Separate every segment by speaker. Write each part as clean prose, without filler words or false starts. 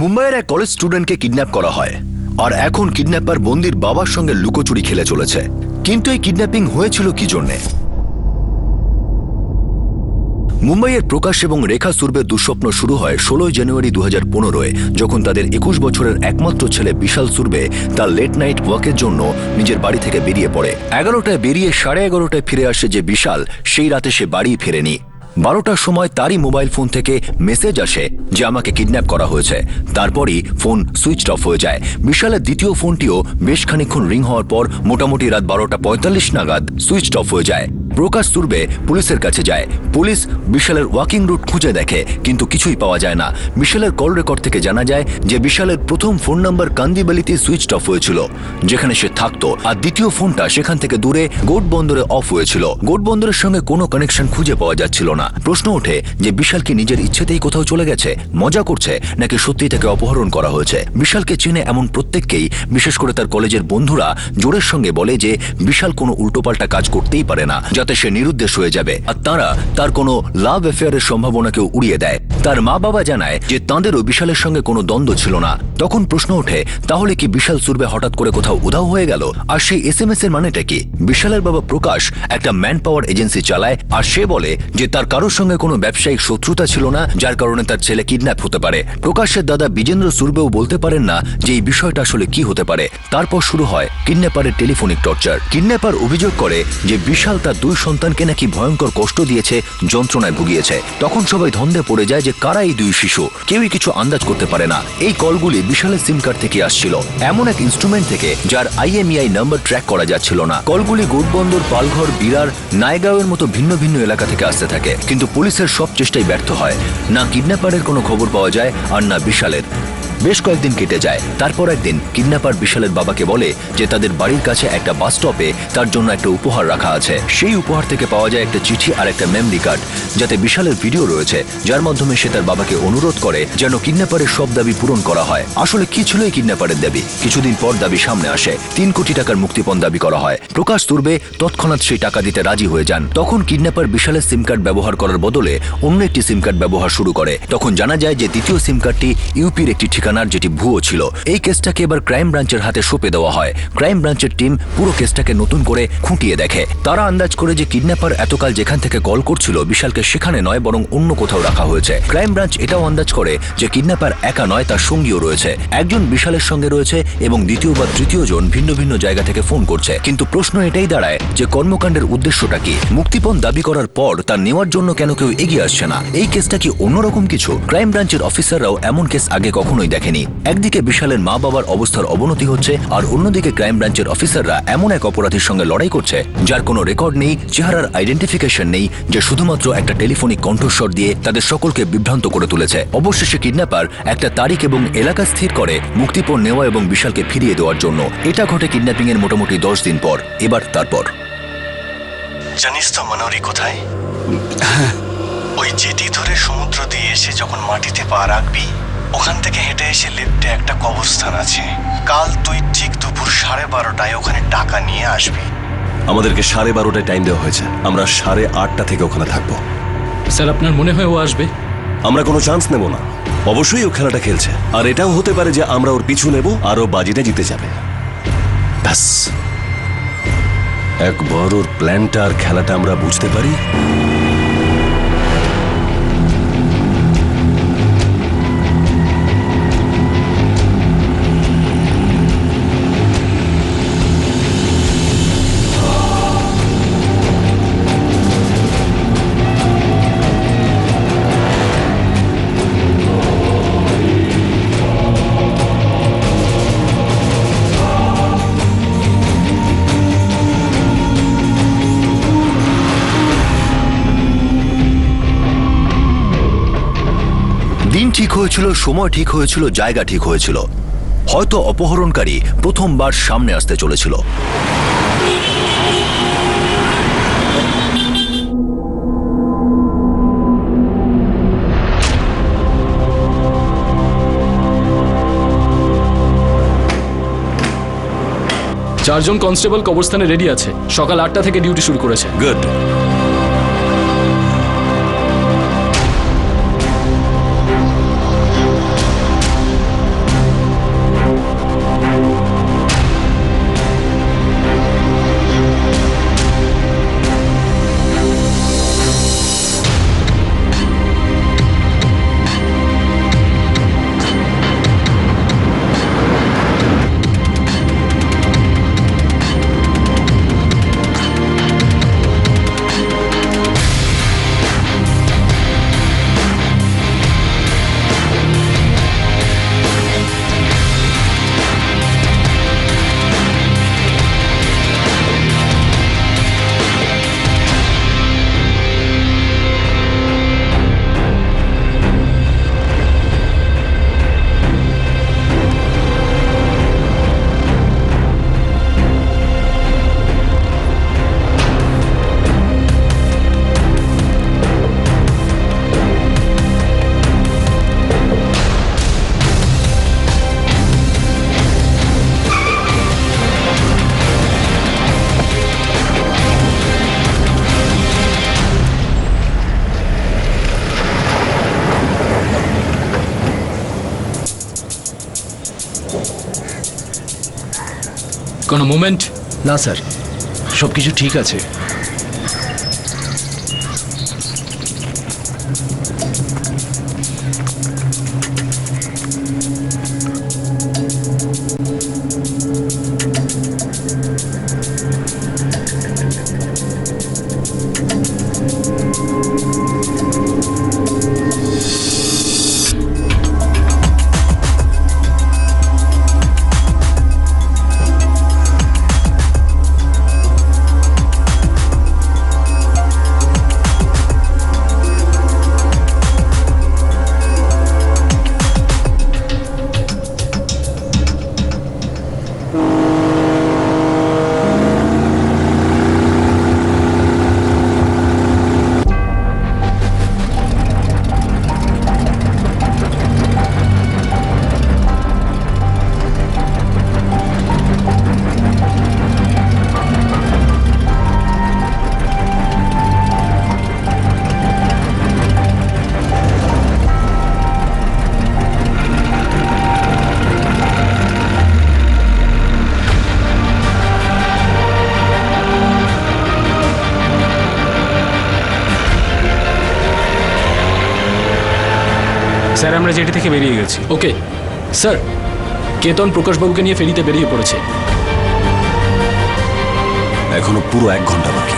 Speaker 1: মুম্বাইয়ের এক কলেজ স্টুডেন্টকে কিডন্যাপ করা হয়, আর এখন কিডন্যাপার বন্দির বাবার সঙ্গে লুকোচুরি খেলে চলেছে। কিন্তু এই কিডন্যাপিং হয়েছিল কি জন্যে? মুম্বাইয়ের প্রকাশ এবং রেখা সুরবের দুঃস্বপ্ন শুরু হয় 16 জানুয়ারি 2015-এ, যখন তাদের 21 বছরের একমাত্র ছেলে বিশাল সুরবে তার লেট নাইট ওয়াকের জন্য নিজের বাড়ি থেকে বেরিয়ে পড়ে। 11টায় বেরিয়ে 11:30টায় ফিরে আসে যে বিশাল, সেই রাতে সে বাড়ি ফেরেনি। 12টার সময় তারই মোবাইল ফোন থেকে মেসেজ আসে যে আমাকে কিডন্যাপ করা হয়েছে। তারপরই ফোন সুইচ অফ হয়ে যায়। বিশালের দ্বিতীয় ফোনটিও বেশ খানিকক্ষণ রিং হওয়ার পর মোটামুটি রাত 12:45 নাগাদ সুইচ অফ হয়ে যায়। প্রকাশ সুরবে পুলিশের কাছে যায়। পুলিশ বিশালের ওয়াকিং রুট খুঁজে দেখে, কিন্তু কিছুই পাওয়া যায় না। বিশালের কল রেকর্ড থেকে জানা যায় যে বিশালের প্রথম ফোন নাম্বার কান্দিবালিতে সুইচ অফ হয়েছিল, যেখানে সে থাকতো, আর দ্বিতীয় ফোনটা সেখান থেকে দূরে গোট বন্দরে অফ হয়েছিল। গোট বন্দরের সঙ্গে কোনো কানেকশন খুঁজে পাওয়া যাচ্ছিল না। প্রশ্ন ওঠে যে বিশাল কি নিজের ইচ্ছেতেই কোথাও চলে গেছে, মজা করছে, নাকি সত্যিই তাকে অপহরণ করা হয়েছে? বিশালকে চেনে এমন প্রত্যেককেই, বিশেষ করে তার কলেজের বন্ধুরা, জোরের সঙ্গে বলে যে বিশাল কোনো উল্টোপাল্টা কাজ করতেই পারে না যাতে সে নিরুদ্দেশ হয়ে যাবে, আর তারা তার কোনো লাভ অ্যাফেয়ারের সম্ভাবনাকেও উড়িয়ে দেয়। তার মা বাবা জানায় যে তাঁদেরও বিশালের সঙ্গে কোনো দ্বন্দ্ব ছিল না। তখন প্রশ্ন ওঠে, তাহলে কি বিশাল সুরবে হঠাৎ করে কোথাও উধাও হয়ে গেল? আর সেই SMS এর মানেটা কি? বিশালের বাবা প্রকাশ একটা ম্যান পাওয়ার এজেন্সি চালায়, আর সে বলে যে তার কারোর সঙ্গে কোনো ব্যবসায়িক শত্রুতা ছিল না, যার কারণে তার ছেলে কিডন্যাপ হতে পারে। প্রকাশের দাদা বিজেন্দ্র সুরবেও বলতে পারেন না যে এই বিষয়টা আসলে কি হতে পারে। তারপর শুরু হয় কিডন্যাপারের টেলিফোনিক টর্চার। কিডন্যাপার অভিযোগ করে যে বিশাল তার 2 সন্তানকে নাকি ভয়ঙ্কর কষ্ট দিয়েছে, যন্ত্রণায় ভুগিয়েছে। তখন সবাই ধন্দে পড়ে যায় যে কারা এই 2 শিশু। কেউই কিছু আন্দাজ করতে পারে না। এই কলগুলি বিশালের সিম কার্ড থেকে আসছিল, এমন এক ইনস্ট্রুমেন্ট থেকে যার IMEI নাম্বার ট্র্যাক করা যাচ্ছিল না। কলগুলি গোটবন্দর, পালঘর, বিরার, নায়গাঁওয়ের মতো ভিন্ন ভিন্ন এলাকা থেকে আসতে থাকে, কিন্তু পুলিশের সব চেষ্টাই ব্যর্থ হয়। না কিডন্যাপারের কোনো খবর পাওয়া যায়, আর না বিশালের। বেশ কয়েকদিন কেটে যায়। তারপর একদিন কিডন্যাপার বিশালের বাবাকে বলে যে তাদের বাড়ির কাছে একটা বাস স্টপে তার জন্য একটা উপহার রাখা আছে। সেই উপহার থেকে পাওয়া যায় একটা চিঠি আর একটা মেমরি কার্ড, যাতে বিশালের ভিডিও রয়েছে, যার মাধ্যমে সে তার বাবাকে অনুরোধ করে যেন কিডন্যাপারের সব দাবি পূরণ করা হয়। আসলে কি ছিল এই কিডন্যাপারের দাবি? কিছুদিন পর দাবি সামনে আসে। 3 কোটি টাকার মুক্তিপণ দাবি করা হয়। প্রকাশ তুর্বে তৎক্ষণাৎ সেই টাকা দিতে রাজি হয়ে যান। তখন কিডন্যাপার বিশালের সিম কার্ড ব্যবহার করার বদলে অন্য একটি সিম কার্ড ব্যবহার শুরু করে। তখন জানা যায় যে দ্বিতীয় সিম কার্ডটি ইউপির একটি ঠিকানার, যেটি ভুয়ো ছিল। এই কেসটাকে এবার ক্রাইম ব্রাঞ্চের হাতে সঁপে দেওয়া হয়। ক্রাইম ব্রাঞ্চের টিম পুরো কেসটাকে নতুন করে খুঁটিয়ে দেখে। তারা আন্দাজ করে যে কিডন্যাপার এতকাল যেখান থেকে কল করছিল, বিশালকে সেখানে নয় বরং অন্য কোথাও রাখা হয়েছে। ক্রাইম ব্রাঞ্চ এটাও আন্দাজ করে যে কিডন্যাপার একা নয়, তার সঙ্গীও রয়েছে। একজন বিশালের সঙ্গে রয়েছে এবং দ্বিতীয় বা তৃতীয় জন ভিন্ন ভিন্ন জায়গা থেকে ফোন করছে। কিন্তু প্রশ্ন এটাই দাঁড়ায় যে কর্মকাণ্ডের উদ্দেশ্যটা কি? মুক্তিপণ দাবি করার পর তার নেওয়ার জন্য কেন কেউ এগিয়ে আসছে না? এই কেসটা কি অন্যরকম কিছু? ক্রাইম ব্রাঞ্চের অফিসাররাও এমন কেস আগে কখনোই দেখেনি। একদিকে বিশালের মা বাবার অবস্থার অবনতি হচ্ছে, আর অন্যদিকে ক্রাইম ব্রাঞ্চের অফিসাররা এমন এক অপরাধীর সঙ্গে লড়াই করছে যার কোনো রেকর্ড নেই, চেহারার আইডেন্টিফিকেশন নেই, যে শুধুমাত্র একটা টেলিফোনিক কণ্ঠস্বর দিয়ে তাদের সকলকে বিভ্রান্ত করে তুলেছে। অবশেষে কিডন্যাপার একটা তারিখ এবং এলাকা স্থির করে মুক্তিপণ নেওয়া এবং বিশালকে ফিরিয়ে দেওয়ার জন্য। এটা ঘটে কিডন্যাপিং এর মোটামুটি 10 দিন পর। এবার তারপর
Speaker 2: জানিস তো মানরি কোথায়? ওই জেটি ধরে সমুদ্র দিয়ে এসে যখন মাটিতে পা রাখবি, ওখান থেকে হেঁটে এসে লেফটে একটা কবরস্থান আছে। কাল তুই ঠিক দুপুর 12:30টায় ওখানে টাকা নিয়ে আসবি।
Speaker 3: আমাদেরকে 12:30টায় টাইম দেওয়া হয়েছে। আমরা 8:30টা থেকে ওখানে থাকবো।
Speaker 4: স্যার, আপনার মনে হয় ও আসবে?
Speaker 3: আমরা কোনো চান্স নেব না। অবশ্যই ও খেলাটা খেলছে, আর এটাও হতে পারে যে আমরা ওর পিছু নেব আর ও বাজিটা জিতে যাবে। ব্যাস, একবার ওর প্ল্যানটা আর খেলাটা আমরা বুঝতে পারি,
Speaker 1: দিন ঠিক হয়েছিল, সময় ঠিক হয়েছিল, জায়গা ঠিক হয়েছিল। হয়তো অপহরণকারী প্রথমবার সামনে আসতে চলেছিল।
Speaker 4: চারজন কনস্টেবল কবরস্থানে রেডি আছে। সকাল 8টা থেকে ডিউটি শুরু করেছে।
Speaker 3: গুড।
Speaker 4: কোনো মুভমেন্ট?
Speaker 5: না স্যার, সব কিছু ঠিক আছে।
Speaker 6: স্যার আমরা জেটি থেকে বেরিয়ে গেছি।
Speaker 4: ওকে স্যার, কেতন প্রকাশবাবুকে নিয়ে ফেরিতে বেরিয়ে পড়েছে।
Speaker 3: এখনো পুরো 1 ঘন্টা বাকি।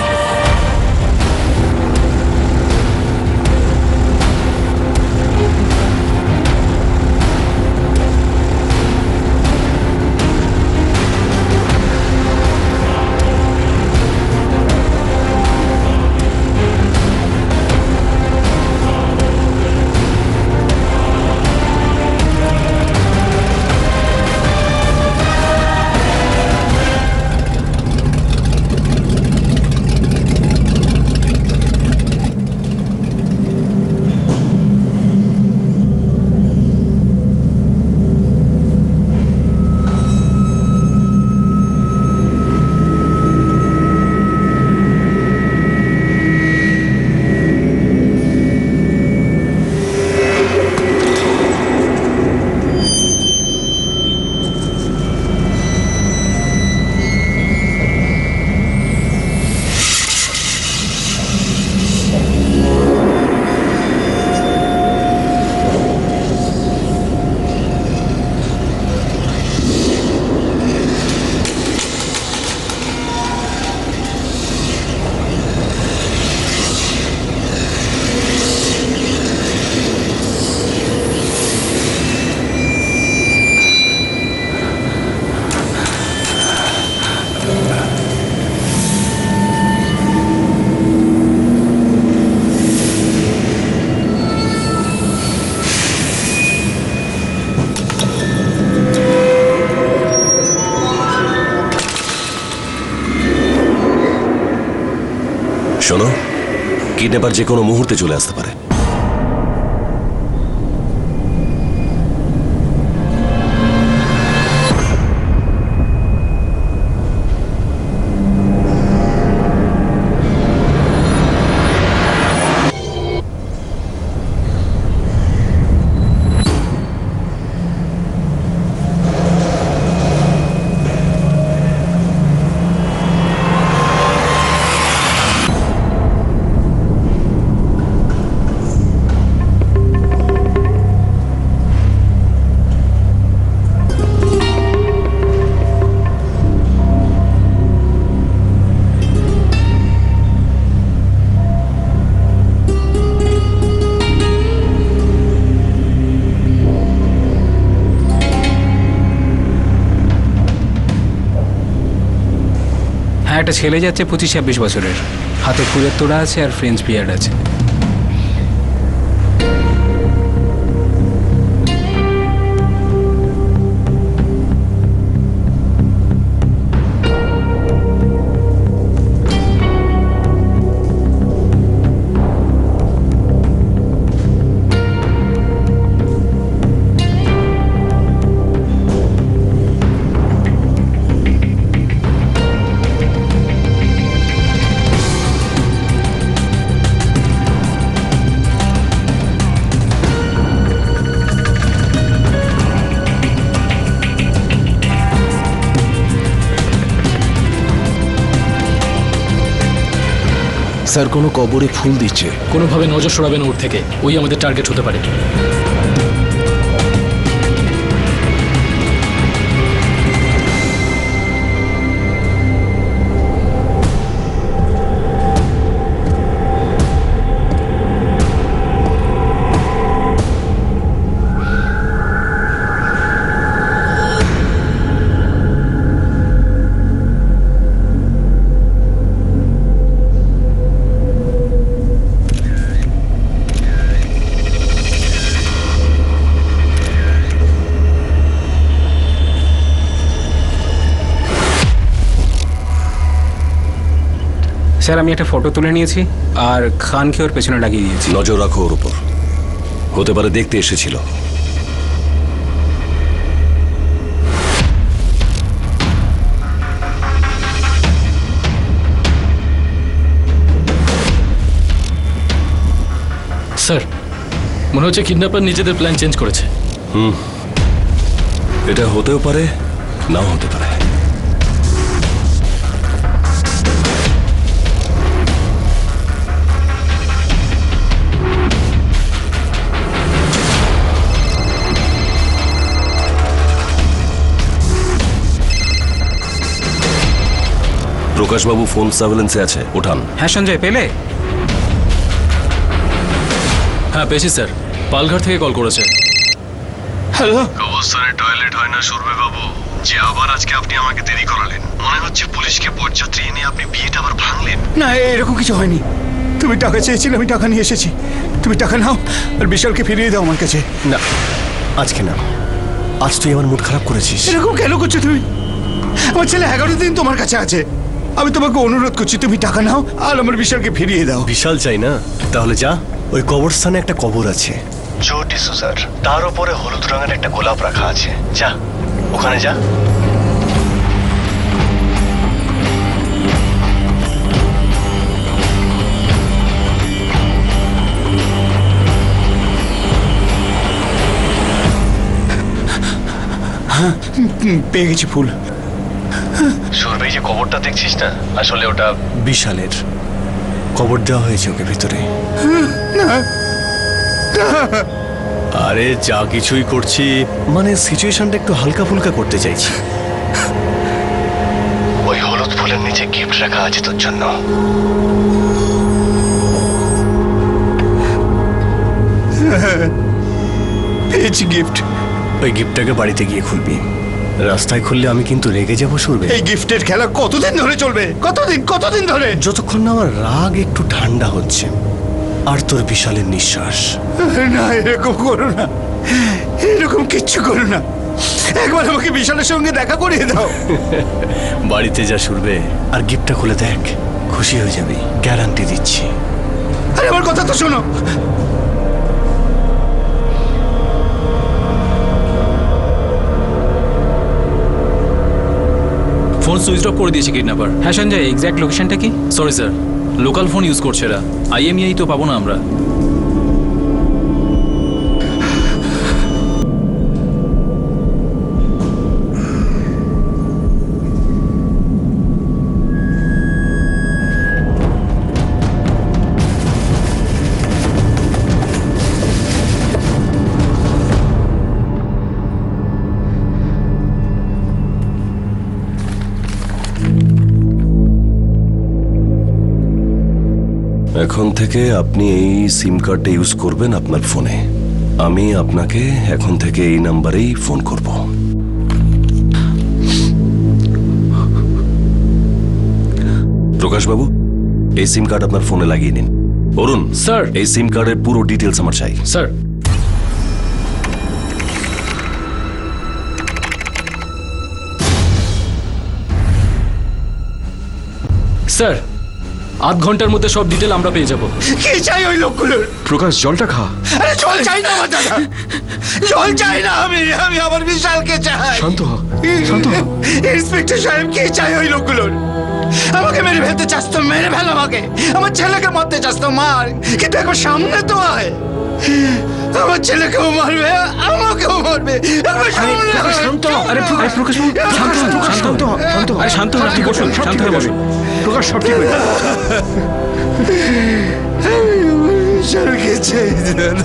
Speaker 3: শোনো, কিডন্যাপার যে কোনো মুহূর্তে চলে আসতে পারে।
Speaker 6: হ্যাঁ, একটা ছেলে যাচ্ছে 25-26 বছরের, হাতে ফুলের তোড়া আছে আর ফ্রেঞ্চ বিয়ার্ড আছে।
Speaker 5: স্যার কোনো কবরে ফুল দিচ্ছে।
Speaker 4: কোনোভাবে নজর সরাবে না ওর থেকে, ওই আমাদের টার্গেট হতে পারে।
Speaker 6: স্যার আমি একটা ফটো তুলে নিয়েছি আর খানকে ওর পেছনে লাগিয়ে দিয়েছি।
Speaker 3: নজর রাখো ওর উপর, হতে পারে দেখতে এসেছিল।
Speaker 4: স্যার মনে হচ্ছে কিডন্যাপার নিজেদের প্ল্যান চেঞ্জ করেছে।
Speaker 3: এটা হতেও পারে, নাও হতে পারে। প্রকাশবাবু ফোন সার্ভেলেন্সে আছে, ওঠান।
Speaker 6: হ্যাঁ সঞ্জয়, পেলে?
Speaker 4: হ্যাঁ পেয়েছি স্যার, পালঘর থেকে কল করেছে।
Speaker 5: হ্যালো,
Speaker 2: কবরস্থানে টয়লেট হয় না সুরবে বাবু, যে আবার আজকে আপনি আমাকে দেরি করালেন। মনে হচ্ছে পুলিশকে বরযাত্রী এনে আপনি বিয়েটা আবার ভাঙলেন।
Speaker 5: না এরকম কিছু হয়নি। তুমি টাকা চেয়েছিলে, আমি টাকা নিয়ে এসেছি। তুমি টাকা নাও আর বিশালকে ফিরিয়ে দাও আমার কাছে।
Speaker 3: না, আজকে না, আজ তুই আমার মুড খারাপ করেছিস।
Speaker 5: এরকম কেন করছো তুমি? আমার ছেলে 11 দিন তোমার কাছে আছে। আমি তোমাকে অনুরোধ করছি, তুমি টাকা নাও আর আমার বিশালকে ফিরিয়ে দাও।
Speaker 3: বিশাল চাই না, তাহলে যা, ওই কবরস্থানে একটা কবর আছে।
Speaker 2: জো টিসু স্যার, তার উপরে হলুদ রঙের একটা গোলাপ রাখা আছে, যা ওখানে যা।
Speaker 5: পেয়ে গেছি ফুল।
Speaker 2: সুরবে যে কবরটা দেখছিস না, আসলে ওটা
Speaker 3: বিশালের কবর দেওয়া হয়েছে ওকে ভিতরে। আরে যা কিছুই করছি, মানে সিচুয়েশনটা একটু হালকা ফুলকা করতে চাইছি।
Speaker 2: ওই হলুদ ফুলের নিচে গিফট রাখা আছে তোর জন্য।
Speaker 5: পেয়েছি গিফট।
Speaker 3: ওই গিফটটাকে বাড়িতে গিয়ে খুলবি, রাস্তায় খুললে আমি কিন্তু রেগে যাবো সুরবে।
Speaker 5: এই গিফটের খেলা কতদিন ধরে চলবে? কতদিন ধরে?
Speaker 3: যতক্ষণ না আমার রাগ একটু ঠান্ডা হচ্ছে আর তোর বিশালের নিঃশ্বাস।
Speaker 5: না এরকম করো না, এরকম কিচ্ছু করো না। একবার আমাকে বিশালের সঙ্গে দেখা করিয়ে দাও।
Speaker 3: বাড়িতে যা সুরবে আর গিফটটা খুলে দেখ, খুশি হয়ে যাবি, গ্যারান্টি দিচ্ছি।
Speaker 5: আরে আমার কথা তো শোনো।
Speaker 4: ফোন সুইচ অফ করে দিয়েছে কিডন্যাপার।
Speaker 6: হ্যাঁ সঞ্জয়, এক্স্যাক্ট লোকেশনটা কি?
Speaker 4: Sorry sir, local phone use করছে এরা, আইএমইআই তো পাবো না আমরা।
Speaker 3: এখন থেকে আপনি এই সিম কার্ডটা ইউজ করবেন আপনার ফোনে। আমি আপনাকে এখন থেকে এই নাম্বারেই ফোন করব। প্রকাশবাবু, এই সিম কার্ড আপনার ফোনে লাগিয়ে নিন। অরুণ
Speaker 4: স্যার।
Speaker 3: এই সিম কার্ডের পুরো ডিটেলস আমার চাই।
Speaker 4: স্যার স্যার, আধ ঘন্টার মধ্যে সব ডিটেল আমরা পেয়ে যাব।
Speaker 5: কি চাই ওই লোকগুলোর?
Speaker 4: প্রকাশ জলটা খা।
Speaker 5: আরে জল চাই না আমার দাদা, জল চাই না। আমি আমার বিশালকে চাই।
Speaker 4: শান্ত হ, শান্ত হ।
Speaker 5: ইন্সপেক্টর সাহেব, কি চাই ওই লোকগুলোর? আমাকে মেরে ফেলতে চাস তো মেরে ফেল আমাকে, আমার ছেলেকে মারতে চাস তো মার, কিন্তু একবার সামনে তো আয়। আমার ছেলেকেও মারবে, আমাকেও মারবে। একবার
Speaker 6: শান্ত আরে প্রকাশ বাবু, শান্ত আরে শান্ত হন, আপনি বসুন, শান্ত হয়ে বসুন।
Speaker 5: প্রকাশ সব ঠিক হয়ে যাবে। ঈশ্বরকে চাই দেন।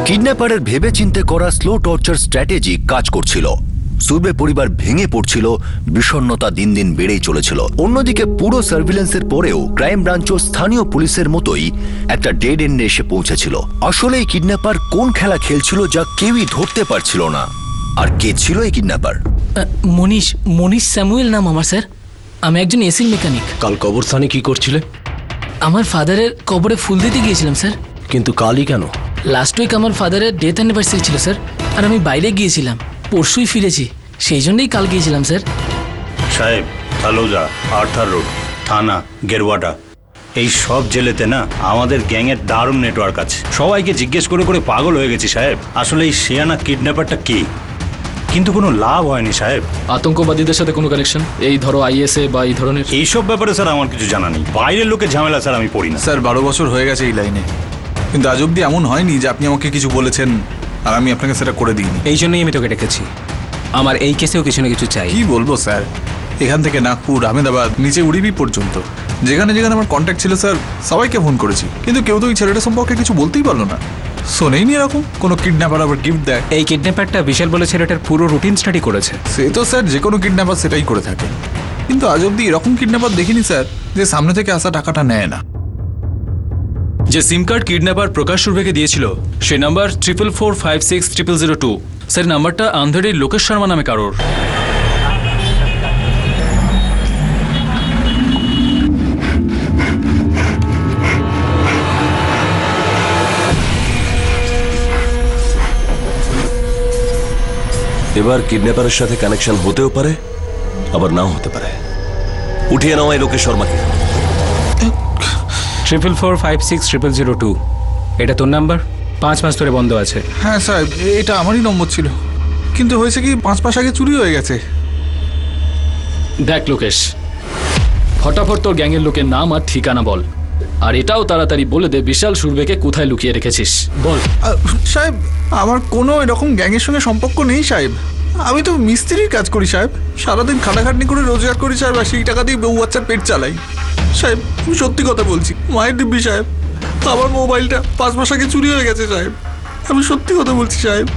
Speaker 1: কিডন্যাপারের ভেবেচিন্তে করা স্লো টর্চার স্ট্র্যাটেজি কাজ করছিল। সুরবে পরিবার ভেঙে পড়ছিল, বিষণ্ণতা দিন দিন বেড়েই চলেছিল। অন্যদিকে পুরো সার্ভিলেন্সের পরেও ক্রাইম ব্রাঞ্চও স্থানীয় পুলিশের মতোই একটা ডেড এন্ডে এসে পৌঁছেছিল। আসলে এই কিডন্যাপার কোন খেলা খেলছিল যা কেউই ধরতে পারছিল না। আর কে ছিল এই কিডন্যাপার?
Speaker 7: মনীষ স্যামুয়েল নাম আমার, স্যার। আমি একজন এসির মেকানিক।
Speaker 8: কাল কবরস্থানে কি করছিলে?
Speaker 7: আমার ফাদারের কবরে ফুল দিতে গিয়েছিলাম, স্যার।
Speaker 8: কিন্তু কালই কেন?
Speaker 7: লাস্ট উইক আমার ফাদারের ডেথ অ্যানিভার্সারি ছিল, স্যার। আর আমি বাইরে গিয়েছিলাম, পরশুই ফিরেছি, সেই জন্যই কাল গিয়েছিলাম, স্যার।
Speaker 9: সাহেব, তালৌজা, আর্থার রোড, থানা, গেরওয়াটা, এই সব জেলেতে না আমাদের গ্যাংয়ের দারুণ নেটওয়ার্ক আছে। সবাইকে জিজ্ঞেস করে করে পাগল হয়ে গেছি সাহেব। আসলে এই শিয়ানা কিডন্যাপারটা কে, কিন্তু কোনো লাভ হয়নি সাহেব।
Speaker 4: আতঙ্কবাদীদের সাথে কোনো কানেকশন, এই ধরো আইএসএ বা এই ধরনের?
Speaker 9: এইসব ব্যাপারে স্যার আমার কিছু জানা নেই। বাইরের লোকের ঝামেলা স্যার আমি পড়ি না।
Speaker 10: স্যার 12 বছর হয়ে গেছে এই লাইনে, কিন্তু আজ অব্দি এমন হয়নি যে আপনি আমাকে কিছু বলেছেন আর আমি আপনাকে সেটা করে দিইনি।
Speaker 6: এই জন্যই আমি তোকে ডেকেছি। আমার এই কেসেও কিছু না কিছু চাই।
Speaker 10: কি বলবো স্যার, এখান থেকে নাগপুর, আহমেদাবাদ, নিচে উড়িবি পর্যন্ত যেখানে যেখানে আমার কন্ট্যাক্ট ছিল স্যার, সবাইকে ফোন করেছি, কিন্তু কেউ তো ওই ছেলেটা সম্পর্কে কিছু বলতেই পারলো না। শোনেইনি এরকম কোনো কিডন্যাপার আবার গিফট দেয়।
Speaker 6: এই কিডন্যাপারটা বিশাল বলে ছেলেটার পুরো রুটিন স্টাডি করেছে।
Speaker 10: সে তো স্যার যে কোনো কিডন্যাপার সেটাই করে থাকে, কিন্তু আজ অব্দি এরকম কিডন্যাপার দেখিনি স্যার যে সামনে থেকে আসা টাকাটা নেয় না।
Speaker 11: যে সিম কার্ড কিডন্যাপার প্রকাশ সুরভেকে দিয়েছিল সেই নাম্বার 44560002। স্যার নাম্বারটা আন্ধারির লোকেশ শর্মা নামে কারোর।
Speaker 3: এবার কিডন্যাপারের সাথে কানেকশন হতেও পারে, আবার নাও হতে পারে। উঠিয়ে নাও এই লোকেশ শর্মাকে।
Speaker 6: 44560002, এটা তোর নাম্বার? 5 মাস ধরে বন্ধ আছে।
Speaker 10: হ্যাঁ স্যার, এটা আমারই নম্বর ছিল, কিন্তু হয়েছে কি 5 মাস আগে চুরি হয়ে গেছে।
Speaker 4: দেখ লোকেশ, ফটাফট তোর গ্যাংয়ের লোকের নাম আর ঠিকানা বল, আর এটাও তাড়াতাড়ি বলে দে বিশাল সুরভেকে কোথায় লুকিয়ে রেখেছিস। বল।
Speaker 10: সাহেব, আমার কোনো এরকম গ্যাংয়ের সঙ্গে সম্পর্ক নেই সাহেব। আমি তো মিস্ত্রির কাজ করি সাহেব, সারাদিন খাটাখাটনি করে রোজগার করি সাহেব, আর সেই টাকা দিয়ে বউ বাচ্চার পেট চালাই সাহেব। আমি সত্যি কথা বলছি, মায়ের দিব্যি সাহেব, আমার মোবাইলটা 5 মাস আগে চুরি হয়ে গেছে সাহেব। আমি সত্যি কথা বলছি সাহেব।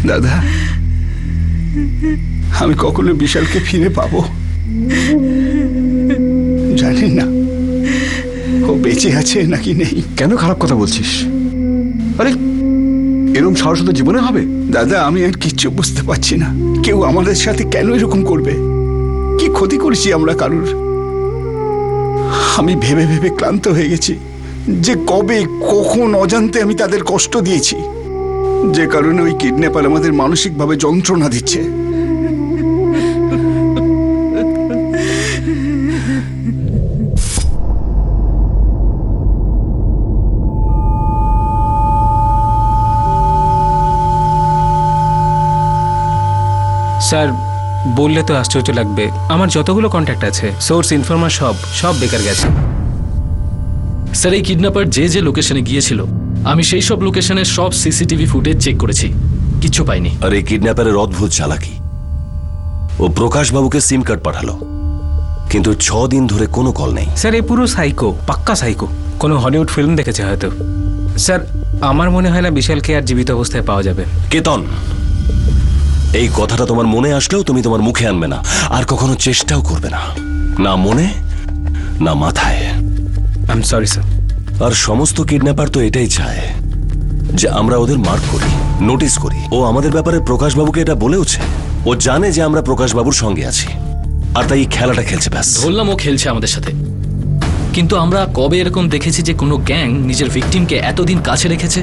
Speaker 5: দাদা, আমি কখনো বিশালকে ফিরে পাবো জানি না, ও বেঁচে আছে নাকি নেই।
Speaker 8: কেন খারাপ কথা বলছিস? আরে এরকম সাহস তো জীবনে হবে?
Speaker 5: দাদা, আমি আর কিচ্ছু বুঝতে পারছি না, কেউ আমাদের সাথে কেন এরকম করবে? কি ক্ষতি করেছি আমরা কারুর? আমি ভেবে ভেবে ক্লান্ত হয়ে গেছি যে কবে কখন অজান্তে আমি তাদের কষ্ট দিয়েছি, যে কারণে ওই কিডন্যাপার আমাদের মানসিকভাবে যন্ত্রণা দিচ্ছে।
Speaker 6: স্যার বললে তো আশ্চর্য লাগবে, আমার যতগুলো কন্ট্যাক্ট আছে, সোর্স, ইনফরমার সব বেকার গেছে।
Speaker 4: স্যার এই কিডন্যাপার যে যে লোকেশনে গিয়েছিল, আমি সেই সব লোকেশনের সব সিসিটিভি ফুটেজ চেক করেছি, কিচ্ছু পাইনি।
Speaker 3: আর এই কিডন্যাপারের অদ্ভুত চালাকি, ও প্রকাশ বাবুকে সিম কার্ড পাঠালো, কিন্তু 6 দিন ধরে কোনো কল নেই।
Speaker 6: স্যার এই পুরো সাইকো, পাক্কা সাইকো। কোনো হলিউড ফিল্ম দেখেছে হয়তো। স্যার আমার মনে হয় না বিশালকে আর জীবিত অবস্থায় পাওয়া যাবে।
Speaker 3: কেতন, এই কথাটা তোমার মনে আসলেও তুমি তোমার মুখে আনবে না, আর কখনো চেষ্টাও করবে না, না মনে না মাথায়।
Speaker 6: I am sorry sir.
Speaker 3: আর সমস্ত কিডন্যাপার তো এটাই চায় যে আমরা ওদের মার্ক করি, নোটিস করি। ও আমাদের ব্যাপারে প্রকাশবাবুকে এটা বলেওছে, ও জানে যে আমরা প্রকাশবাবুর সঙ্গে আছি, আর তাই এই খেলাটা খেলছে। ব্যাস,
Speaker 4: ধরলাম ও খেলছে আমাদের সাথে, কিন্তু আমরা কবে এরকম দেখেছি যে কোনো গ্যাং নিজের ভিকটিমকে এতদিন কাছে রেখেছে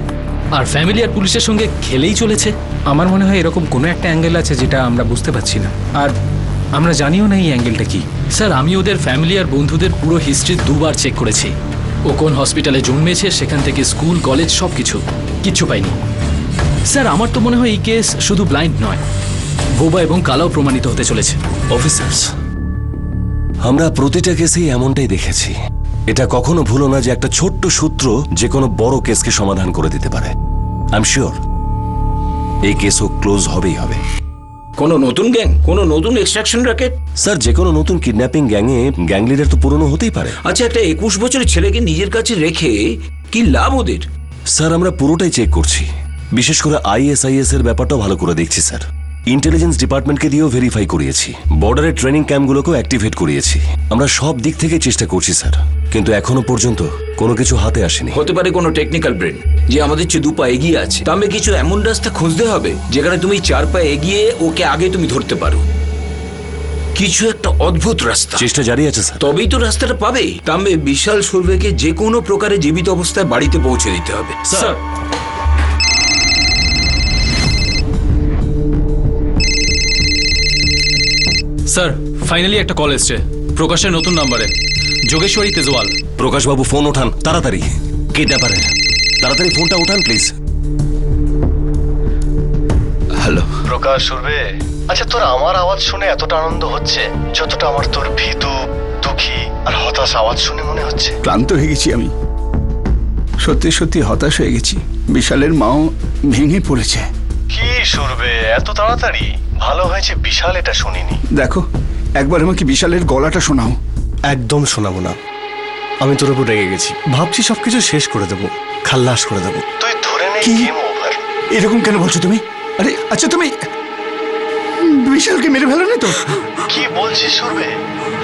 Speaker 4: আর ফ্যামিলি আর পুলিশের সঙ্গে খেলেই চলেছে?
Speaker 6: আমার মনে হয় এরকম কোনো একটা অ্যাঙ্গেল আছে যেটা আমরা বুঝতে পারছি না, আর আমরা জানিও না এই অ্যাঙ্গেলটা কি।
Speaker 4: স্যার আমি ওদের ফ্যামিলি আর বন্ধুদের পুরো হিস্ট্রি 2বার চেক করেছি, ও কোন হসপিটালে জন্মেছে, সেখান থেকে স্কুল কলেজ সব কিছু কিচ্ছু পাইনি। স্যার আমার তো মনে হয় এই কেস শুধু ব্লাইন্ড নয়, বোবা এবং কালাও প্রমাণিত হতে চলেছে।
Speaker 3: অফিসার্স, আমরা প্রতিটা কেসেই এমনটাই দেখেছি। এটা কখনো ভুলো না যে একটা ছোট্ট সূত্র যে কোনো বড় কেসকে সমাধান করে দিতে পারে। আই এম শিওর এই কেসও ক্লোজ হবেই হবে।
Speaker 12: কোনো নতুন গ্যাং, কোনো নতুন এক্সট্রাকশন র্যাকেট?
Speaker 3: স্যার, যে কোনো নতুন কিডন্যাপিং গ্যাংয়ে গ্যাং লিডার তো পুরনো হতেই পারে।
Speaker 12: আচ্ছা, একটা 21 বছরের ছেলেকে নিজের কাছে রেখে কি লাভ ওদের?
Speaker 3: স্যার, আমরা পুরোটাই চেক করছি, বিশেষ করে ISIS এর ব্যাপারটাও ভালো করে দেখছি স্যার। ইন্টেলিজেন্স ডিপার্টমেন্টকে দিয়েও ভেরিফাই করিয়েছি, বর্ডারের ট্রেনিং ক্যাম্পগুলোকেও অ্যাক্টিভেট করিয়েছি। আমরা সব দিক থেকে চেষ্টা করছি স্যার, কিন্তু এখনো পর্যন্ত কোনো কিছু হাতে আসেনি।
Speaker 12: হতে পারে কোনো টেকনিক্যাল ব্রেন যে আমাদের চেয়ে 2 পা এগিয়ে আছে। তাহলে কিছু এমন রাস্তা খুঁজতে হবে যেখানে তুমি 4 পা এগিয়ে ওকে আগে তুমি ধরতে পারো। কিছু একটা অদ্ভুত রাস্তা।
Speaker 3: চেষ্টা জারি আছে স্যার।
Speaker 12: তবেই তো রাস্তাটা পাবে। তাহলে বিশাল সুরভেকে যে কোনো প্রকারে জীবিত অবস্থায় বাড়িতে পৌঁছে দিতে হবে।
Speaker 3: স্যার,
Speaker 11: স্যার ফাইনালি একটা কল এসছে প্রকাশের নতুন নাম্বারে, যোগেশ্বরী তেজওয়াল।
Speaker 3: প্রকাশবাবু ফোন ওঠান তাড়াতাড়ি। কিডন্যাপারের, তাড়াতাড়ি ফোনটা ওঠান প্লিজ।
Speaker 5: হ্যালো।
Speaker 2: প্রকাশ সুরবে, আচ্ছা তোর আমার আওয়াজ শুনে এতটা আনন্দ হচ্ছে যতটা আমার তোর ভীতু, দুঃখী আর হতাশ আওয়াজ শুনে মনে হচ্ছে।
Speaker 5: ক্লান্ত হয়ে গেছি আমি, সত্যি সত্যি হতাশ হয়ে গেছি। বিশালের মাও ভেঙে পড়েছে।
Speaker 2: কি সুরবে, এত তাড়াতাড়ি? ভালো হয়েছে বিশাল এটা শুনিনি।
Speaker 5: দেখো, একবার আমাকে বিশালের গলাটা শোনাও।
Speaker 2: একদম শোনাবো না, আমি তোর উপর রেগে গেছি। ভাবছি সবকিছু শেষ করে দেবো, খাল্লাস করে দেবো। তুই ধরে নে গেম ওভার।
Speaker 5: এরকম কেন বলছো তুমি? আরে আচ্ছা, তুমি বিশালকে মেরে ফেলো না তো?
Speaker 2: কি বলছিস সুরবে?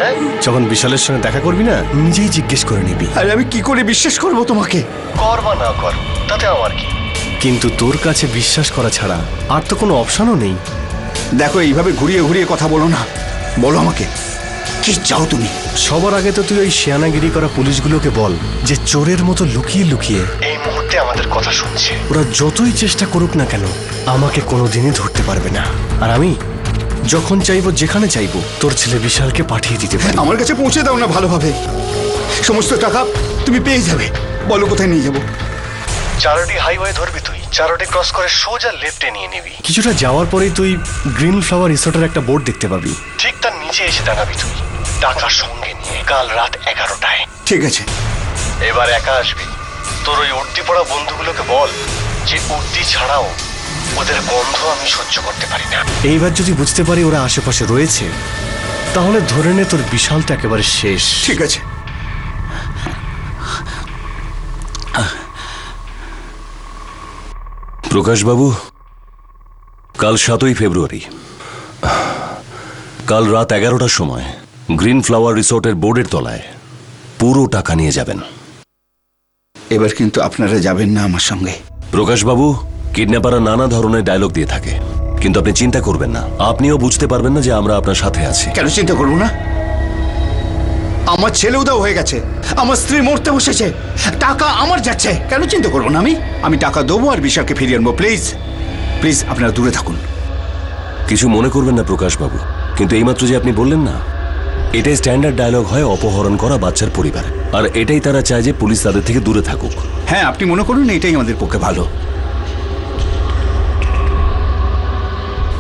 Speaker 2: হ্যাঁ, যখন বিশালের সঙ্গে দেখা করবি না, নিজেই জিজ্ঞেস করে নিবি।
Speaker 5: আরে আমি কি করে বিশ্বাস করবো তোমাকে?
Speaker 2: কর বা না কর তাতে আমার কি, কিন্তু তোর কাছে বিশ্বাস করা ছাড়া আর তো কোনো অপশনও নেই।
Speaker 5: দেখো, এইভাবে ঘুরিয়ে ঘুরিয়ে কথা বলো না, বলো আমাকে কি চাও তুমি?
Speaker 2: সবার আগে তো তুই ওই শিয়ানাগিরি করা পুলিশগুলোকে বল যে চোরের মতো লুকিয়ে লুকিয়ে এই মুহূর্তে আমাদের কথা শুনছে। ওরা যতই চেষ্টা করুক না কেন আমাকে কোনোদিনই ধরতে পারবে না। আর আমি যখন চাইবো, যেখানে চাইবো, তোর ছেলে বিশালকে পাঠিয়ে দিতে পারি।
Speaker 5: আমার কাছে পৌঁছে দাও না ভালোভাবে, সমস্ত টাকা তুমি পেয়ে যাবে। বলো কোথায় নিয়ে যাবো?
Speaker 2: চারোটি হাইওয়ে ধরবি তুই, চারোটি ক্রস করে সোজা লেফটে নিয়ে নিবি। কিছুটা যাওয়ার পরেই তুই গ্রিন ফ্লাওয়ার রিসোর্টের একটা বোর্ড দেখতে পাবি, ঠিক তার নিচে এসে দাঁড়াবি তুই, টাকার সঙ্গে নিয়ে। কাল রাত 11টায়।
Speaker 5: ঠিক আছে।
Speaker 2: এবার একা আসবি। তোর ওই উর্দি পড়া বন্ধুগুলোকে বল যে উর্দি ছাড়াও ওদের গন্ধ আমি সহ্য করতে পারি না। এইবার যদি বুঝতে পারি ওরা আশেপাশে রয়েছে, তাহলে ধরে নে তোর বিশালটা একেবারে শেষ।
Speaker 5: ঠিক আছে।
Speaker 3: প্রকাশবাবু, কাল 7ই ফেব্রুয়ারি, কাল রাত 11টার সময় গ্রিন ফ্লাওয়ার রিসোর্টের বোর্ডের তলায় পুরো টাকা নিয়ে যাবেন।
Speaker 5: এবার কিন্তু আপনারা যাবেন না আমার সঙ্গে।
Speaker 3: প্রকাশবাবু, কিডন্যাপাররা নানা ধরনের ডায়লগ দিয়ে থাকে, কিন্তু আপনি চিন্তা করবেন না, আপনিও বুঝতে পারবেন না যে আমরা আপনার সাথে আছি।
Speaker 5: কেন চিন্তা করবো না? আমার ছেলে উদাও হয়ে গেছে, আমার স্ত্রী মরতে বসেছে, টাকা আমার যাচ্ছে, কেন চিন্তা করবো না? আমি টাকা দেবো আর বিশালকে ফিরিয়ে আনবো। প্লিজ প্লিজ, আপনারা দূরে থাকুন।
Speaker 3: কিছু মনে করবেন না প্রকাশবাবু, কিন্তু এইমাত্র যে আপনি বললেন না, এটাই স্ট্যান্ডার্ড ডায়লগ হয় অপহরণ করা বাচ্চার পরিবার, আর এটাই তারা চায় যে পুলিশ তাদের থেকে দূরে থাকুক।
Speaker 5: হ্যাঁ, আপনি মনে করুন এটাই আমাদের পক্ষে ভালো।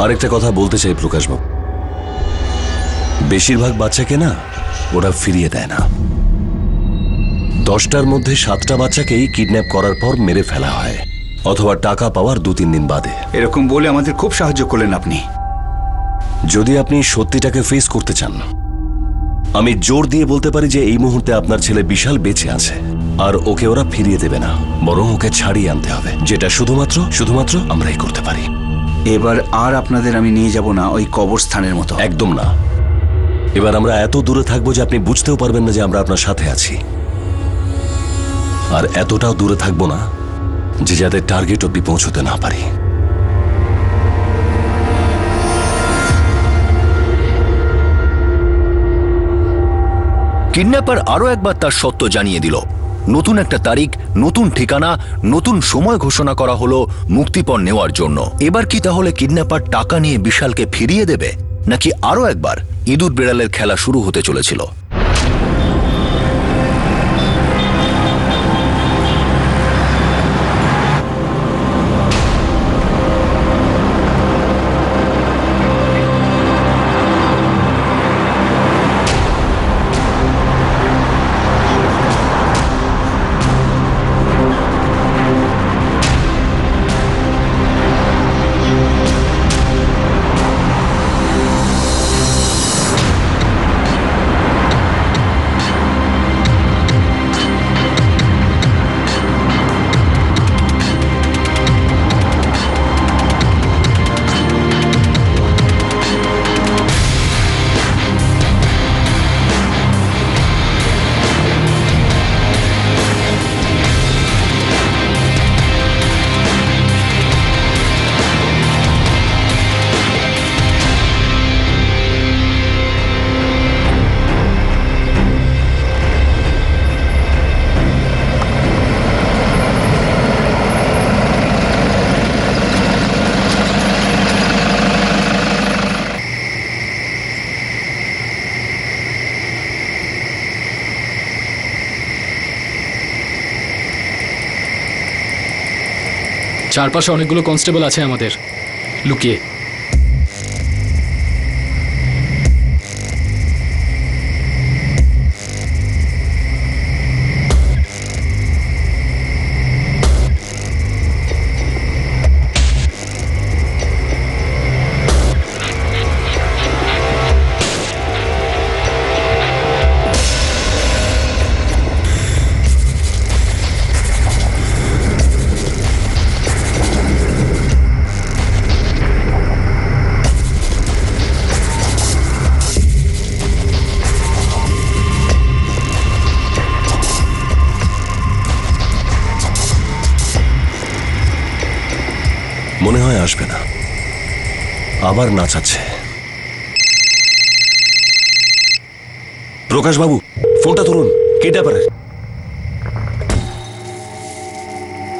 Speaker 3: আরেকটা কথা বলতে চাই প্রকাশবাবু, বেশিরভাগ বাচ্চাকে না ওরা ফিরিয়ে দেয় না। 10টার মধ্যে 7টা বাচ্চাকেই কিডন্যাপ করার পর মেরে ফেলা হয়, অথবা টাকা পাওয়ার 2-3 দিন বাদে।
Speaker 5: এরকম বলে আমাদের খুব সাহায্য করলেন আপনি।
Speaker 3: যদি আপনি সত্যিটাকে ফেস করতে চান, আমি জোর দিয়ে বলতে পারি যে এই মুহূর্তে আপনার ছেলে বিশাল বেঁচে আছে, আর ওকে ওরা ফিরিয়ে দেবে না, বরং ওকে ছাড়িয়ে আনতে হবে, যেটা শুধুমাত্র আমরাই করতে পারি।
Speaker 5: এবার আর আপনাদের আমি নিয়ে যাব না ওই কবরস্থানের মতো।
Speaker 3: একদম না। এবার আমরা এত দূরে থাকবো যে আপনি বুঝতেও পারবেন না যে আমরা আপনার সাথে আছি, আর এতটাও দূরে থাকবো না যে যাদের টার্গেট অব্দি পৌঁছতে না পারি।
Speaker 1: কিডন্যাপার আরও একবার তার সত্য জানিয়ে দিল। নতুন একটা তারিখ, নতুন ঠিকানা, নতুন সময় ঘোষণা করা হলো মুক্তিপণ নেওয়ার জন্য। এবার কি তাহলে কিডন্যাপার টাকা নিয়ে বিশালকে ফিরিয়ে দেবে, নাকি আরও একবার ইঁদুর বিড়ালের খেলা শুরু হতে চলেছিল?
Speaker 4: চারপাশে অনেকগুলো কনস্টেবল আছে আমাদের লুকিয়ে।
Speaker 3: মনে হয় আসবে না, আবার নাচাচ্ছে। প্রকাশবাবু, ফোনটা ধরুন, কিডন্যাপারের।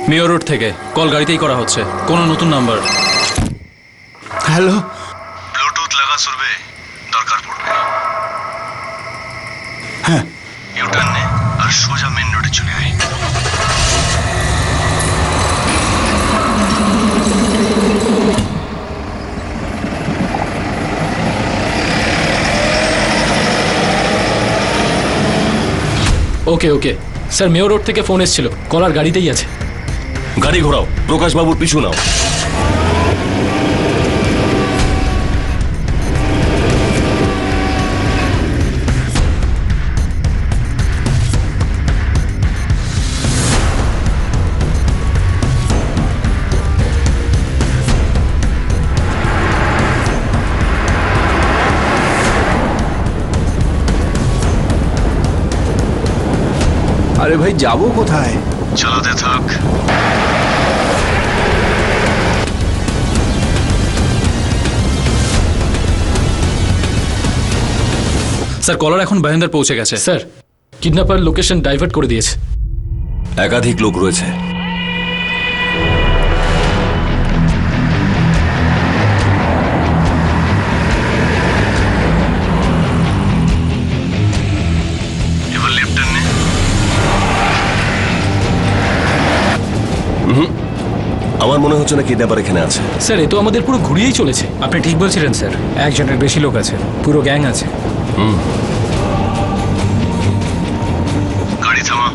Speaker 11: মেয়র রোড থেকে কল গাড়িতেই করা হচ্ছে, কোনো নতুন নাম্বার।
Speaker 5: হ্যালো,
Speaker 2: ব্লুটুথ লাগা সুরবে, দরকার পড়বে।
Speaker 5: হ্যাঁ
Speaker 2: ইউটার্ন নে আর সোজা মেন রোডে চলে আয়।
Speaker 4: ওকে ওকে স্যার, মেয়র রোড থেকে ফোন এসেছিল, কলার গাড়িতেই আছে।
Speaker 3: গাড়ি ঘোরাও, প্রকাশবাবুর পিছু নাও।
Speaker 5: আরে ভাই, যাবো কোথায়?
Speaker 2: চালাতে থাক।
Speaker 11: স্যার কলার এখন বাহিন্দার পৌঁছে গেছে।
Speaker 4: স্যার, কিডন্যাপার লোকেশন ডাইভার্ট করে দিয়েছে।
Speaker 3: একাধিক লোক রয়েছে।
Speaker 2: এবার লেফট টার্ন নে।
Speaker 3: আমার মনে হচ্ছে না কিডন্যাপার এখানে আছে।
Speaker 4: স্যার, এ তো আমাদের পুরো ঘুরিয়েই চলেছে।
Speaker 6: আপনি ঠিক বলছিলেন স্যার, একজনের বেশি লোক আছে, পুরো গ্যাং আছে।
Speaker 2: গাড়ি থামা।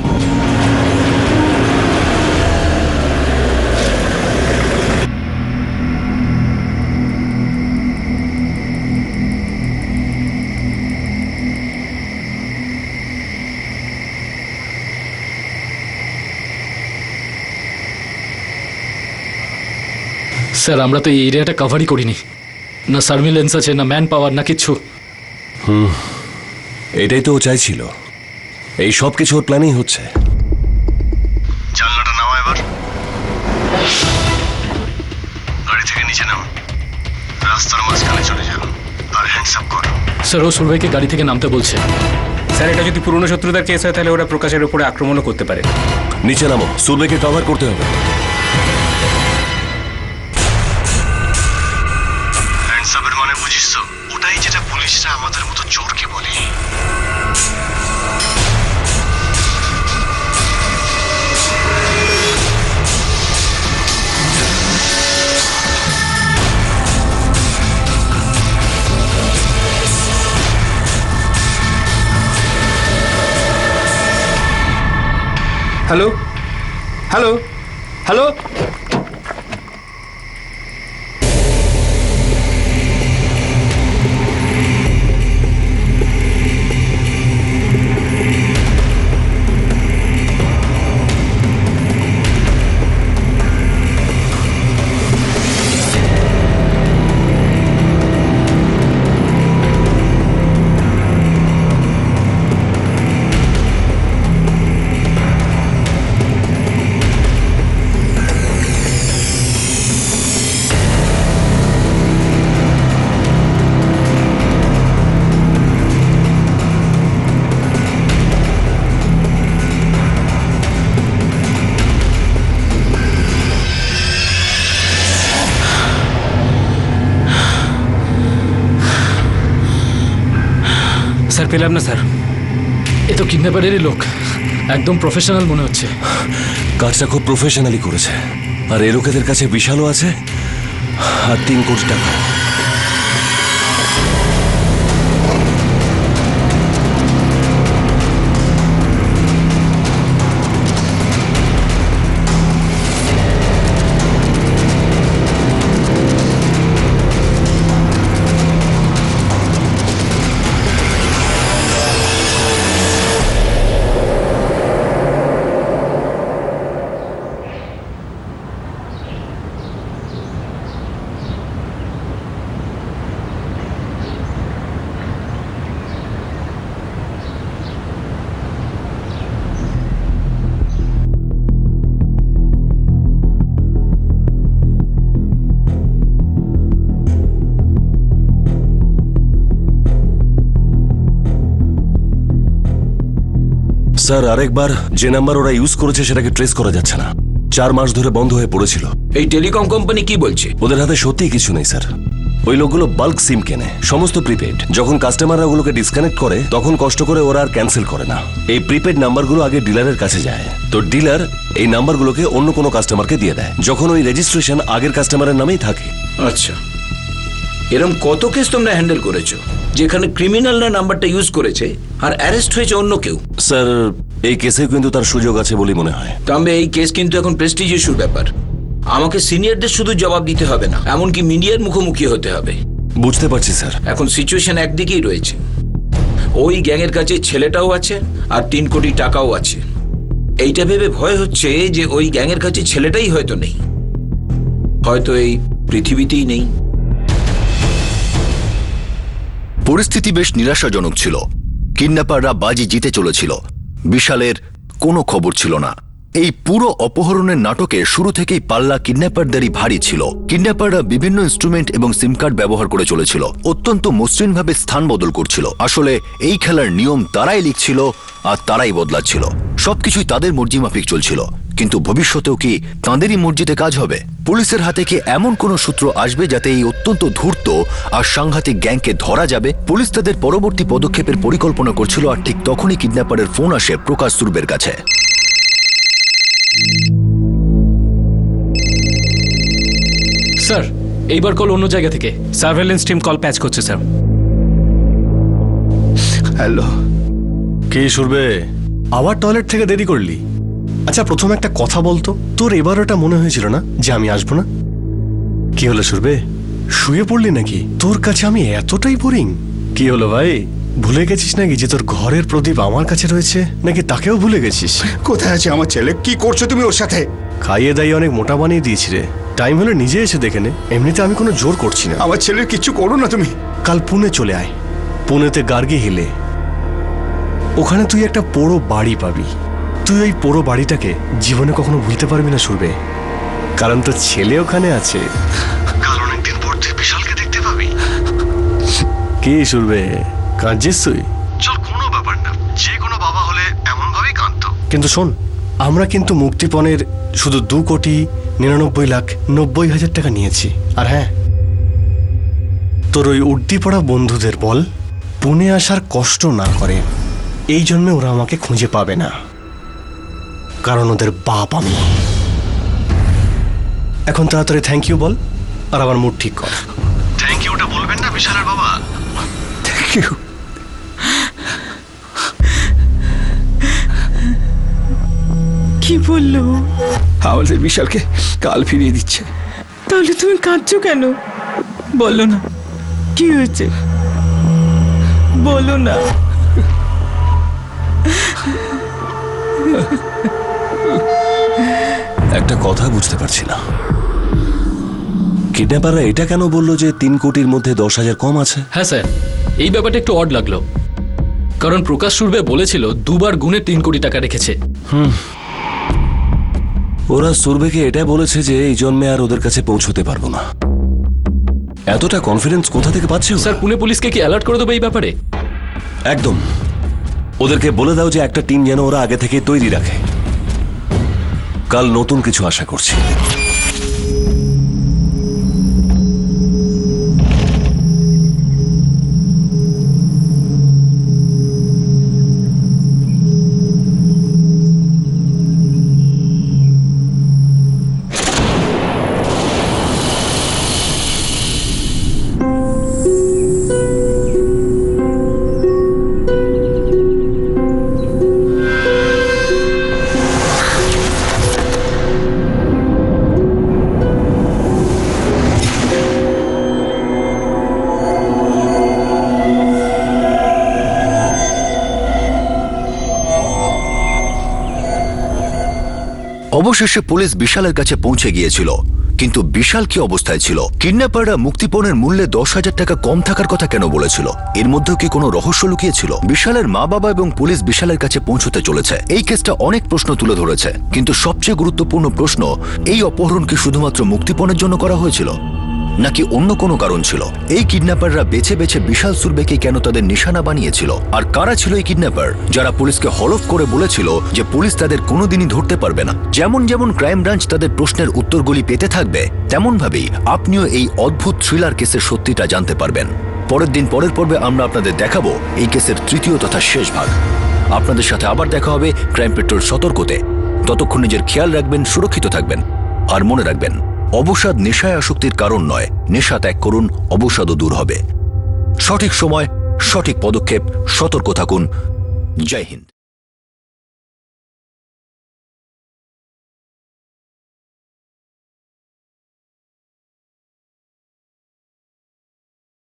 Speaker 4: স্যার, আমরা তো এই এরিয়াটা কভারই করিনি, না সার্ভিলেন্স আছে, না ম্যান পাওয়ার, না কিচ্ছু।
Speaker 3: এটাই তো ও চাইছিল। এই সব কিছু ওর প্ল্যানেই হচ্ছে।
Speaker 2: জানলাটা নামা এবার। গাড়ি থেকে নিচে নাম, রাস্তার মাঝখানে চলে যাও আর হ্যান্ডস আপ করো।
Speaker 4: স্যার, ও সুরভাইকে গাড়ি থেকে নামতে বলছে।
Speaker 6: স্যার, এটা যদি পুরনো শত্রুতার কেস হয় তাহলে ওরা প্রকাশের উপরে আক্রমণও করতে পারে।
Speaker 3: নিচে নামো, সুরবেকে কভার করতে হবে।
Speaker 2: হ্যান্ডস আপের মানে বুঝিস তো? ওটাই যেটা পুলিশরা আমাদের মতো চোরকে বলে।
Speaker 5: Hello, hello, hello.
Speaker 6: স্যার, পেলাম না স্যার।
Speaker 4: এ তো কিডন্যাপারেরই লোক, একদম প্রফেশনাল মনে হচ্ছে।
Speaker 3: কাজটা খুব প্রফেশনালি করেছে। আর এ লোকেদের কাছে বিশালও আছে আর 3 কোটি টাকা। স্যার, আরেকবার যে নাম্বার ওরা ইউজ করেছে সেটাকে ট্রেস করা যাচ্ছে না। 4 মাস ধরে বন্ধ হয়ে পড়েছিল।
Speaker 12: এই টেলিকম কোম্পানি কি বলছে?
Speaker 3: ওদের হাতে সত্যিই কিছু নেই স্যার। ওই লোকগুলো বাল্ক সিম কেনে, সমস্ত প্রিপেড। যখন কাস্টমাররা ওগুলোকে ডিসকানেক্ট করে তখন কষ্ট করে ওরা আর ক্যান্সেল করে না। এই প্রিপেড নাম্বারগুলো আগে ডিলারের কাছে যায়, তো ডিলার এই নাম্বারগুলোকে অন্য কোনো কাস্টমারকে দিয়ে দেয়, যখন ওই রেজিস্ট্রেশন আগের কাস্টমারের নামেই থাকে।
Speaker 12: আচ্ছা, এরকম কত কেস তোমরা হ্যান্ডেল করেছো যেখানে ক্রিমিনালরা নাম্বারটা ইউজ করেছে আর অ্যারেস্ট হয়েছে অন্য কেউ?
Speaker 3: স্যার, এই কেসে কিন্তু তার সুযোগ আছে বলে মনে হয়।
Speaker 12: তবে এই কেস কিন্তু এখন প্রেস্টিজ ইস্যুর ব্যাপার। আমাকে সিনিয়রদের শুধু জবাব দিতে হবে না, এমনকি মিডিয়ার মুখোমুখি হতে হবে।
Speaker 3: বুঝতে পারছি স্যার।
Speaker 12: এখন সিচুয়েশন একদিকেই রয়েছে, ওই গ্যাংয়ের কাছে ছেলেটাও আছে আর 3 কোটি টাকাও আছে। এইটা ভেবে ভয় হচ্ছে যে ওই গ্যাংয়ের কাছে ছেলেটাই হয়তো নেই, হয়তো এই পৃথিবীতেই নেই।
Speaker 1: পরিস্থিতি বেশ নিরাশাজনক ছিল। কিডন্যাপাররা বাজি জিতে চলেছিল, বিশালের কোনো খবর ছিল না। এই পুরো অপহরণের নাটকে শুরু থেকেই পাল্লা কিডন্যাপারদেরই ভারী ছিল। কিডন্যাপাররা বিভিন্ন ইনস্ট্রুমেন্ট এবং সিম কার্ড ব্যবহার করে চলেছিল, অত্যন্ত মসৃণভাবে স্থান বদল করছিল। আসলে এই খেলার নিয়ম তারাই লিখছিল আর তারাই বদলাচ্ছিল। সবকিছুই তাদের মর্জি মাফিক চলছিল, কিন্তু ভবিষ্যতেও কি তাঁদেরই মর্জিতে কাজ হবে? পুলিশের হাতে কি এমন কোনো সূত্র আসবে যাতে এই অত্যন্ত ধূর্ত আর সাংঘাতিক গ্যাংকে ধরা যাবে? পুলিশ তাদের পরবর্তী পদক্ষেপের পরিকল্পনা করছিল, আর ঠিক তখনই কিডন্যাপারের ফোন আসে প্রকাশ সুরবের কাছে।
Speaker 4: স্যার, এইবার কল অন্য জায়গা থেকে।
Speaker 6: সার্ভেলেন্স টিম কল প্যাচ করছে স্যার।
Speaker 5: হ্যালো,
Speaker 8: কে সুরবে? আবার টয়লেট থেকে দেরি করলি? আচ্ছা, প্রথম একটা কথা বলতো, তোর এবার ওটা মনে হয়েছিল না যে আমি আসবো না? কি হলো সুরবে, শুয়ে পড়লি নাকি? তোর কাছে আমি এতটাই বোরিং? কি হলো ভাই, ভুলে গেছিস নাকি যে তোর ঘরের প্রদীপ আমার কাছে রয়েছে? নাকি তাকেও ভুলে গেছিস?
Speaker 5: কোথায় আছে আমার ছেলে? কি করছো তুমি ওর সাথে?
Speaker 8: খাইয়ে দাইয়ে অনেক মোটা বানিয়ে দিয়েছি রে। টাইম হলে নিজে এসে দেখে নে, এমনিতে আমি কোনো জোর করছি না।
Speaker 5: আমার ছেলের কিচ্ছু করো না তুমি।
Speaker 8: কাল পুনে চলে আয়, পুনেতে গার্গি হিলে। ওখানে তুই একটা পোড়ো বাড়ি পাবি। তুই ওই পোড়ো বাড়িটাকে জীবনে কখনো ভুলতে পারবি না সুরবে, কারণ তোর ছেলে ওখানে আছে। কাল অনেকদিন পর তুই বিশালকে দেখতে পাবি। কি সুরবে, কাঁদছিস তুই? চল, কোনো ব্যাপার না, যে কোনো বাবা হলে এমন ভাবেই কাঁদতো। কিন্তু শোন, আমরা কিন্তু মুক্তিপণের শুধু 2,99,90,000 টাকা নিয়েছি। আর হ্যাঁ, তোর ওই উর্দি পড়া বন্ধুদের বল পুনে আসার কষ্ট না করে। এই জন্য ওরা আমাকে খুঁজে পাবে না, কারণ ওদের বাপ আমি। এখন তাড়াতাড়ি থ্যাংক ইউ বল আর আবার মুড ঠিক কর। থ্যাংক ইউটা বলবেন না বিশালের বাবা?
Speaker 5: Thank you.
Speaker 13: কি বললো?
Speaker 5: আমাদের বিশালকে কাল ফিরিয়ে দিচ্ছে।
Speaker 13: তাহলে তুমি কাঁদছো কেন? বলো না, কি হয়েছে বলো না।
Speaker 3: একটা কথা বুঝতে পারছি না, কিডন্যাপাররা এটা কেন বললো যে 3 কোটির মধ্যে 10,000 কম আছে?
Speaker 4: হ্যাঁ স্যার, এই ব্যাপারটা একটু অড লাগলো, কারণ প্রকাশ সুরবে বলেছিল 2 বার গুণে 3 কোটি টাকা রেখেছে।
Speaker 3: ওরা সুরবেকে এটা বলেছে যে এই জন্মে আর ওদের কাছে পৌঁছতে পারবো না। এতটা কনফিডেন্স কোথা থেকে পাচ্ছে?
Speaker 4: স্যার, পুনে পুলিশকে কি অ্যালার্ট করে দেবো এই ব্যাপারে?
Speaker 3: একদম, ওদেরকে বলে দাও যে একটা টিম যেন ওরা আগে থেকে তৈরি রাখে। কাল নতুন কিছু আশা করছি।
Speaker 1: অবশেষে পুলিশ বিশালের কাছে পৌঁছে গিয়েছিল, কিন্তু বিশাল কি অবস্থায় ছিল? কিডন্যাপাররা মুক্তিপণের মূল্যে 10,000 টাকা কম থাকার কথা কেন বলেছিল? এর মধ্যেও কি কোনো রহস্য লুকিয়েছিল? বিশালের মা বাবা এবং পুলিশ বিশালের কাছে পৌঁছতে চলেছে। এই কেসটা অনেক প্রশ্ন তুলে ধরেছে, কিন্তু সবচেয়ে গুরুত্বপূর্ণ প্রশ্ন, এই অপহরণ কি শুধুমাত্র মুক্তিপণের জন্য করা হয়েছিল, নাকি অন্য কোনো কারণ ছিল? এই কিডন্যাপাররা বেছে বেছে বিশাল সুরবেকে কেন তাদের নিশানা বানিয়েছিল? আর কারা ছিল এই কিডন্যাপার যারা পুলিশকে হলফ করে বলেছিল যে পুলিশ তাদের কোনোদিনই ধরতে পারবে না? যেমন যেমন ক্রাইম ব্রাঞ্চ তাদের প্রশ্নের উত্তরগুলি পেতে থাকবে, তেমন ভাবেই আপনিও এই অদ্ভুত থ্রিলার কেসের সত্যিটা জানতে পারবেন। পরের দিন পরের পর্বে আমরা আপনাদের দেখাবো এই কেসের তৃতীয় তথা শেষ ভাগ। আপনাদের সাথে আবার দেখা হবে ক্রাইম পেট্রোল সতর্কতে। ততক্ষণ নিজের খেয়াল রাখবেন, সুরক্ষিত থাকবেন, আর মনে রাখবেন, অবসাদ নেশায় আসক্তির কারণ নয়। নেশা ত্যাগ করুন, অবসাদও দূর হবে। সঠিক সময়, সঠিক পদক্ষেপ, সতর্ক থাকুন। জয় হিন্দ।